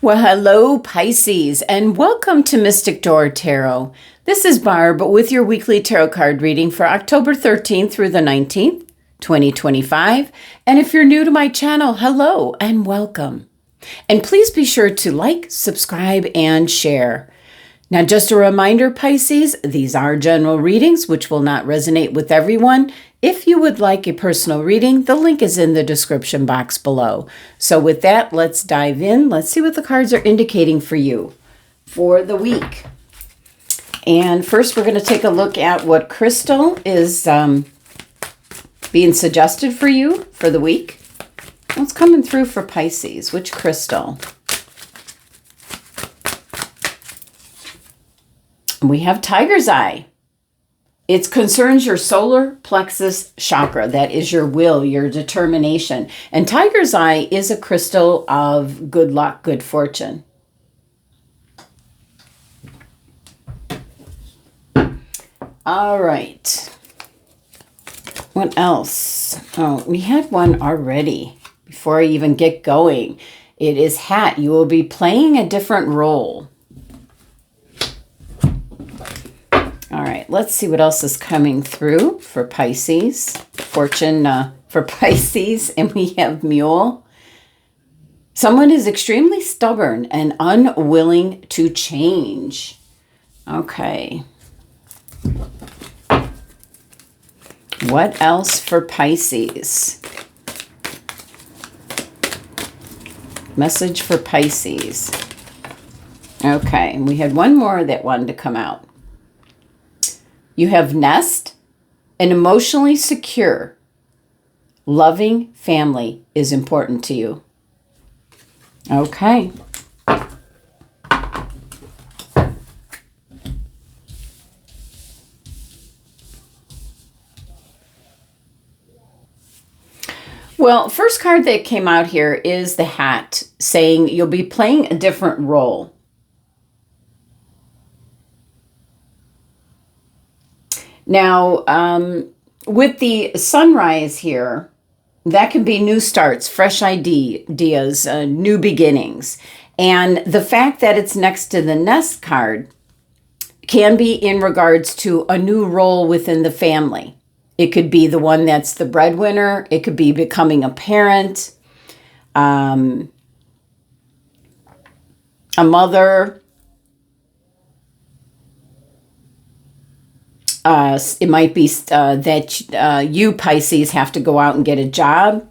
Well, hello, Pisces, and welcome to Mystic Door Tarot. This is Barb with your weekly tarot card reading for October 13th through the 19th, 2025. And if you're new to my channel, hello and welcome. And please be sure to like, subscribe, and share. Now, just a reminder, Pisces, these are general readings which will not resonate with everyone. If you would like a personal reading, the link is in the description box below. So with that, let's dive in. Let's see what the cards are indicating for you for the week. And first, we're going to take a look at what crystal is being suggested for you for the week. What's coming through for Pisces? Which crystal? We have Tiger's Eye. It concerns your solar plexus chakra. That is your will, your determination. And Tiger's Eye is a crystal of good luck, good fortune. All right. What else? Oh, we had one already before I even get going. It is Hat. You will be playing a different role. All right, let's see what else is coming through for Pisces. Fortune for Pisces, and we have Mule. Someone is extremely stubborn and unwilling to change. Okay. What else for Pisces? Message for Pisces. Okay, we had one more that wanted to come out. You have Nest. An emotionally secure, loving family is important to you. Okay. Well, first card that came out here is the Hat, saying you'll be playing a different role. Now, with the sunrise here, that can be new starts, fresh ideas, new beginnings. And the fact that it's next to the Nest card can be in regards to a new role within the family. It could be the one that's the breadwinner. It could be becoming a parent, a mother. It might be that you, Pisces, have to go out and get a job.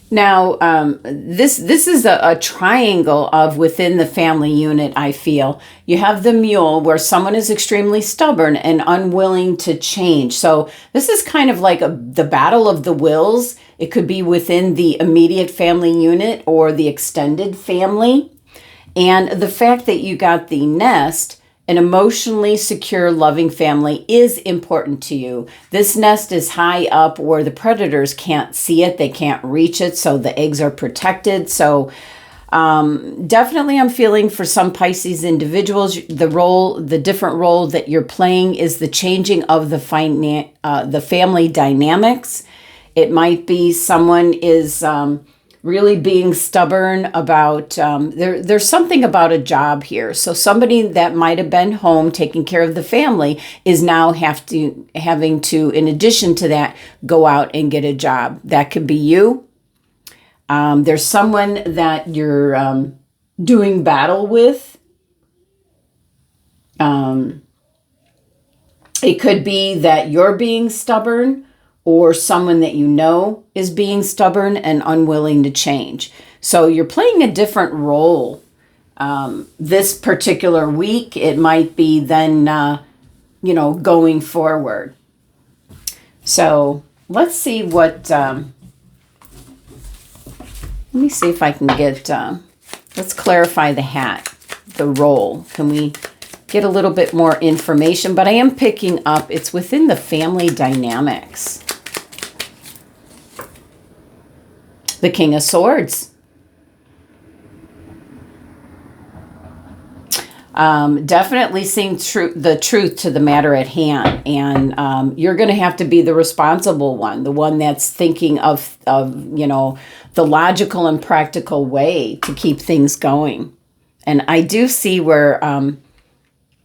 Now, this is a triangle of within the family unit, I feel. You have the Mule, where someone is extremely stubborn and unwilling to change. So this is kind of like the battle of the wills. It could be within the immediate family unit or the extended family. And the fact that you got the Nest, an emotionally secure, loving family, is important to you. This nest is high up where the predators can't see it. They can't reach it, so the eggs are protected. So definitely I'm feeling for some Pisces individuals, the different role that you're playing is the changing of the family dynamics. It might be someone is really being stubborn about, there's something about a job here. So somebody that might have been home taking care of the family is now having to, in addition to that, go out and get a job. That could be you. There's someone that you're doing battle with. It could be that you're being stubborn, or someone that you know is being stubborn and unwilling to change. So you're playing a different role. This particular week, it might be then, going forward. So let's see what, let me see if I can get, let's clarify the Hat, the role. Can we get a little bit more information? But I am picking up, it's within the family dynamics. The King of Swords. Definitely seeing the truth to the matter at hand. And you're going to have to be the responsible one, the one that's thinking of, the logical and practical way to keep things going. And I do see where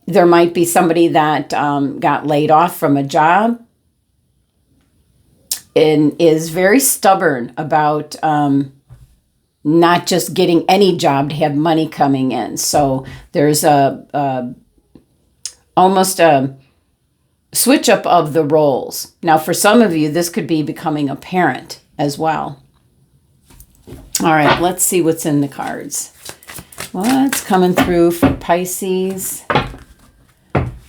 there might be somebody that got laid off from a job and is very stubborn about not just getting any job to have money coming in. So there's almost a switch up of the roles. Now, for some of you, this could be becoming a parent as well. All right, let's see what's in the cards. What's coming through for Pisces?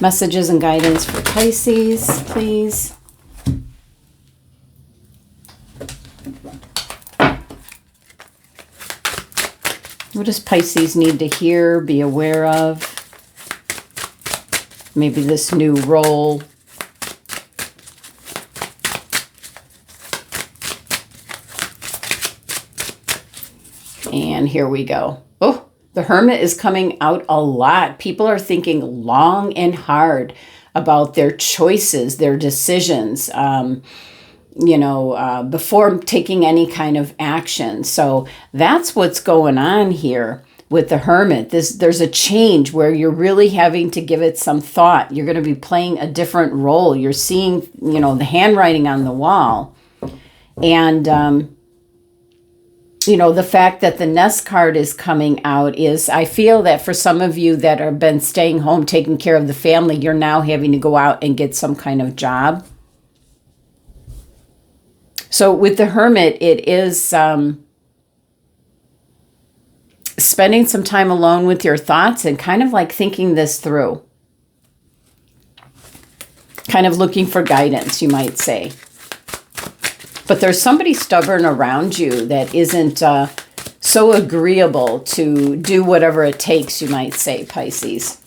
Messages and guidance for Pisces, please. What does Pisces need to hear, be aware of? Maybe this new role. And here we go. Oh, the Hermit is coming out a lot. People are thinking long and hard about their choices, their decisions, before taking any kind of action. So that's what's going on here with the Hermit. There's a change where you're really having to give it some thought. You're going to be playing a different role. You're seeing, the handwriting on the wall. And, the fact that the Nest card is coming out is, I feel that for some of you that have been staying home, taking care of the family, you're now having to go out and get some kind of job. So with the Hermit, it is spending some time alone with your thoughts and kind of like thinking this through. Kind of looking for guidance, you might say. But there's somebody stubborn around you that isn't so agreeable to do whatever it takes, you might say, Pisces.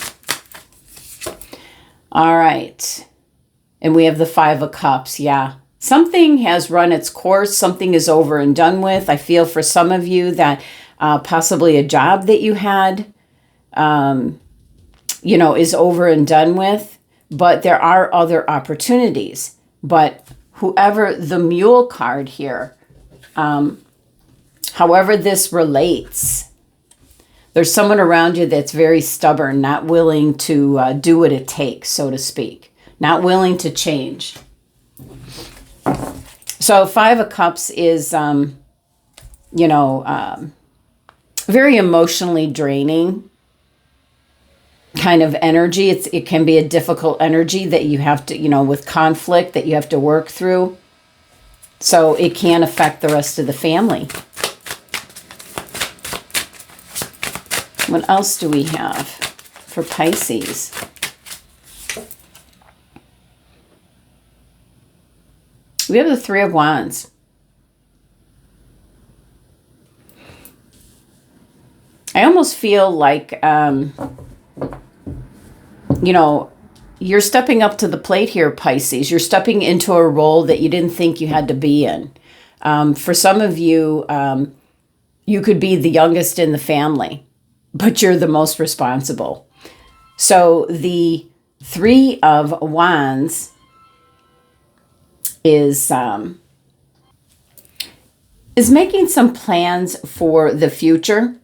All right. And we have the Five of Cups. Yeah. Something has run its course. Something is over and done with. I feel for some of you that possibly a job that you had, is over and done with. But there are other opportunities. But whoever the Mule card here, however this relates, there's someone around you that's very stubborn, not willing to do what it takes, so to speak, not willing to change. So Five of Cups is, very emotionally draining kind of energy. It can be a difficult energy that you have to, with conflict that you have to work through. So it can affect the rest of the family. What else do we have for Pisces? We have the Three of Wands. I almost feel like, you're stepping up to the plate here, Pisces. You're stepping into a role that you didn't think you had to be in. For some of you, you could be the youngest in the family, but you're the most responsible. So the Three of Wands is making some plans for the future.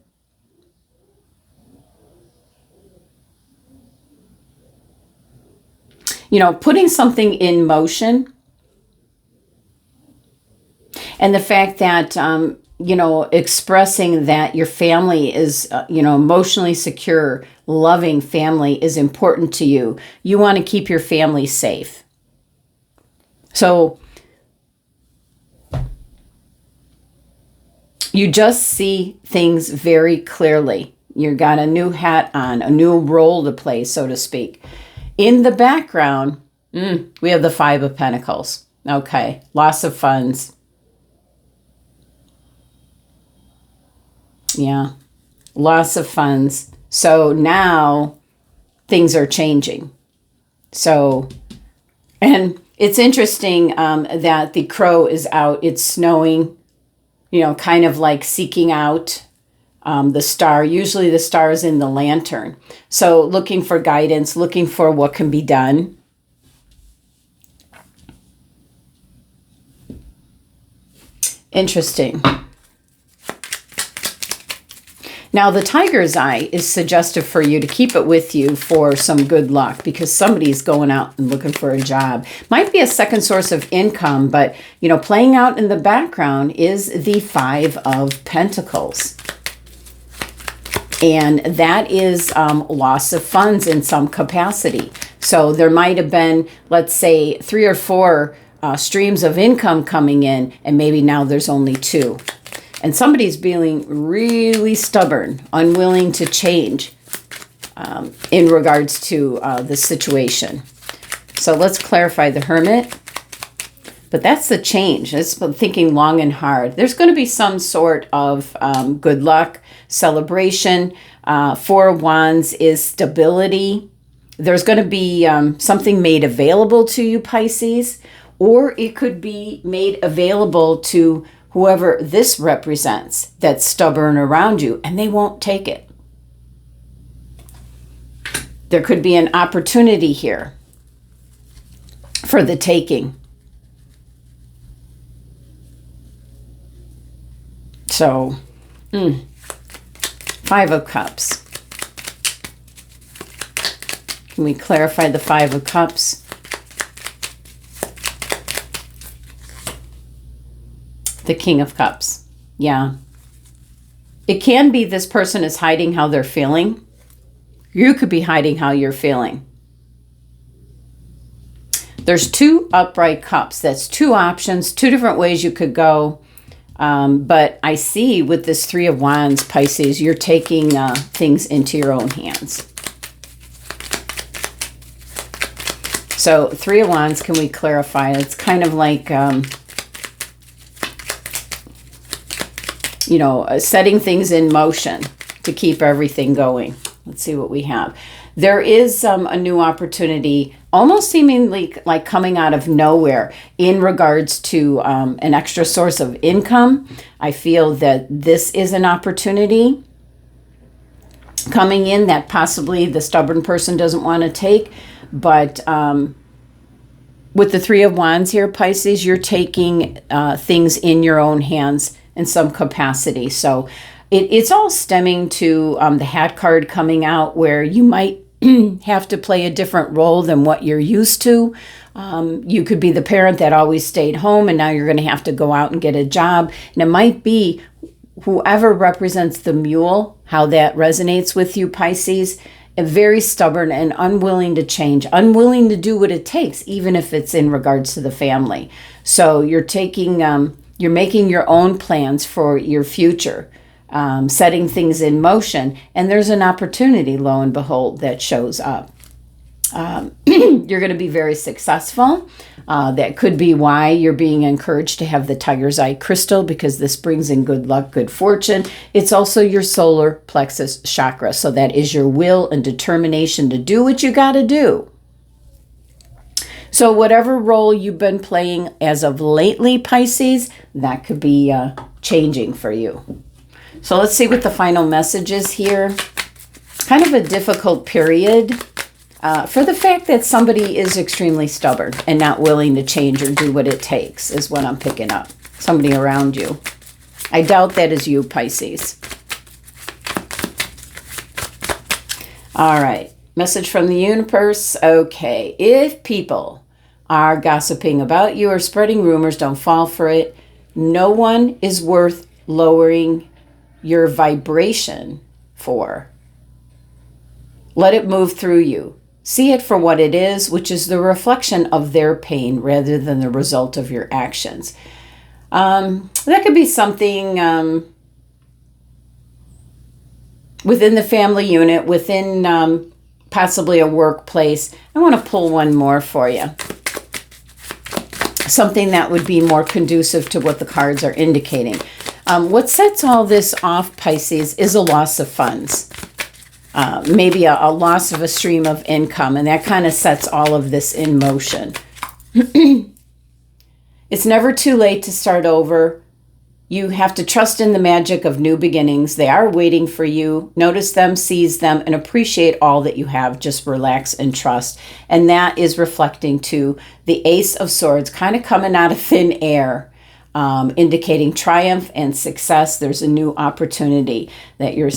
Putting something in motion. And the fact that, expressing that your family is, emotionally secure, loving family is important to you. You want to keep your family safe. So you just see things very clearly. You got a new hat on, a new role to play, so to speak. In the background, we have the Five of Pentacles. Okay, loss of funds. Yeah, loss of funds. So now things are changing. So, and it's interesting that the crow is out. It's snowing, kind of like seeking out the star. Usually the star is in the lantern. So looking for guidance, looking for what can be done. Interesting. Now, the tiger's eye is suggestive for you to keep it with you for some good luck because somebody's going out and looking for a job. Might be a second source of income, but, you know, playing out in the background is the Five of Pentacles. And that is loss of funds in some capacity. So there might have been, let's say, 3 or 4 streams of income coming in, and maybe now there's only 2. And somebody's being really stubborn, unwilling to change in regards to the situation. So let's clarify the Hermit. But that's the change. It's thinking long and hard. There's going to be some sort of good luck, celebration. 4 of Wands is stability. There's going to be something made available to you, Pisces. Or it could be made available to whoever this represents that's stubborn around you, and they won't take it. There could be an opportunity here for the taking. So, 5 of Cups. Can we clarify the 5 of Cups? The King of Cups. Yeah. It can be this person is hiding how they're feeling. You could be hiding how you're feeling. There's 2 upright cups. That's 2 options, 2 different ways you could go. But I see with this 3 of Wands, Pisces, you're taking things into your own hands. So 3 of Wands, can we clarify? It's kind of like... you know, setting things in motion to keep everything going. Let's see what we have. There is a new opportunity, almost seemingly like coming out of nowhere in regards to an extra source of income. I feel that this is an opportunity coming in that possibly the stubborn person doesn't want to take. But with the 3 of Wands here, Pisces, you're taking things in your own hands in some capacity. So it's all stemming to the Hat card coming out where you might have to play a different role than what you're used to. You could be the parent that always stayed home and now you're going to have to go out and get a job. And it might be whoever represents the mule, how that resonates with you, Pisces, very stubborn and unwilling to change, unwilling to do what it takes, even if it's in regards to the family. So you're taking... you're making your own plans for your future, setting things in motion, and there's an opportunity, lo and behold, that shows up. You're going to be very successful. That could be why you're being encouraged to have the tiger's eye crystal, because this brings in good luck, good fortune. It's also your solar plexus chakra, so that is your will and determination to do what you got to do. So whatever role you've been playing as of lately, Pisces, that could be changing for you. So let's see what the final message is here. Kind of a difficult period for the fact that somebody is extremely stubborn and not willing to change or do what it takes is what I'm picking up. Somebody around you. I doubt that is you, Pisces. All right. Message from the universe. Okay. If people are gossiping about you or spreading rumors, don't fall for it. No one is worth lowering your vibration for. Let it move through you. See it for what it is, which is the reflection of their pain rather than the result of your actions. That could be something within the family unit, within possibly a workplace. I want to pull one more for you. Something that would be more conducive to what the cards are indicating. What sets all this off, Pisces, is a loss of funds. Maybe a loss of a stream of income, and that kind of sets all of this in motion. It's never too late to start over. You have to trust in the magic of new beginnings. They are waiting for you. Notice them, seize them, and appreciate all that you have. Just relax and trust. And that is reflecting to the Ace of Swords, kind of coming out of thin air, indicating triumph and success. There's a new opportunity that you're,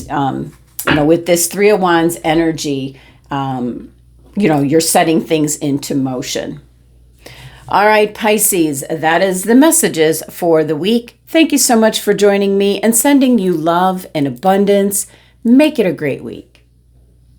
with this Three of Wands energy, you're setting things into motion. All right, Pisces, that is the messages for the week. Thank you so much for joining me and sending you love and abundance. Make it a great week.